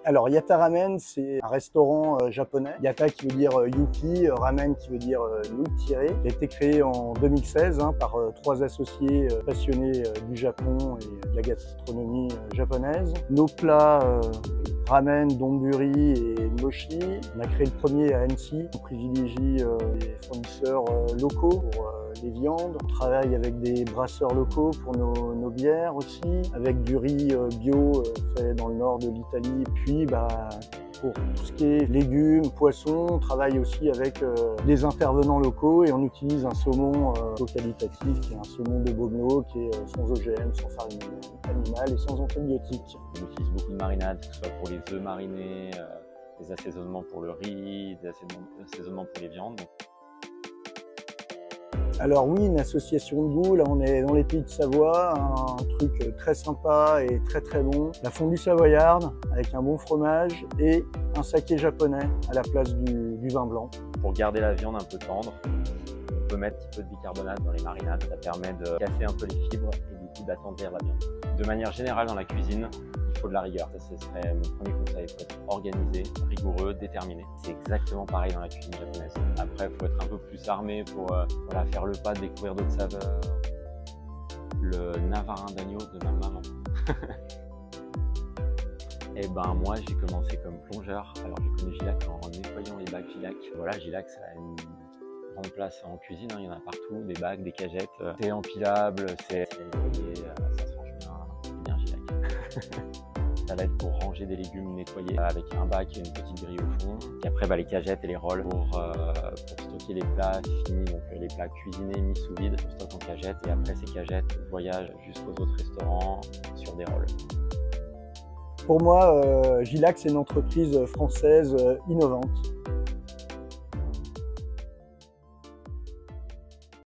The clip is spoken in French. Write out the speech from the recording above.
Alors Yata Ramen, c'est un restaurant japonais. Yata qui veut dire Yuki, Ramen qui veut dire nouilles tirées. Il a été créé en 2016 par trois associés passionnés du Japon et de la gastronomie japonaise. Nos plats ramen, donburi et mochi. On a créé le premier à Annecy. On privilégie les fournisseurs locaux pour les viandes. On travaille avec des brasseurs locaux pour nos bières aussi, avec du riz bio fait dans le nord de l'Italie. Puis pour tout ce qui est légumes, poissons, on travaille aussi avec des intervenants locaux et on utilise un saumon qualitatif qui est un saumon de Beaumont qui est sans OGM, sans farine animale et sans antibiotiques. On utilise beaucoup de marinades, que ce soit pour les œufs marinés, des assaisonnements pour le riz, des assaisonnements pour les viandes. Alors oui, une association de goût, là on est dans les pays de Savoie, un truc très sympa et très bon. La fondue savoyarde avec un bon fromage et un saké japonais à la place du vin blanc. Pour garder la viande un peu tendre, on peut mettre un petit peu de bicarbonate dans les marinades. Ça permet de casser un peu les fibres et du coup d'attendrir la viande. De manière générale dans la cuisine, il faut de la rigueur. Ça, ce serait mon premier conseil. Il faut être organisé, rigoureux, déterminé. C'est exactement pareil dans la cuisine japonaise. Après, il faut être un peu plus armé pour faire le pas, découvrir d'autres saveurs. Le navarin d'agneau de ma maman. Et moi j'ai commencé comme plongeur. Alors j'ai connu Gilac en nettoyant les bacs Gilac. Voilà, Gilac ça a une grande place en cuisine, il y en a partout, des bacs, des cagettes. C'est empilable, c'est nettoyé, ça se range bien Gilac. Ça va être pour ranger des légumes nettoyés avec un bac et une petite grille au fond. Et après les cagettes et les rôles pour stocker les plats finis, donc les plats cuisinés mis sous vide, on stocke en cagette et après ces cagettes voyagent jusqu'aux autres restaurants sur des rôles. Pour moi, Gilac c'est une entreprise française innovante.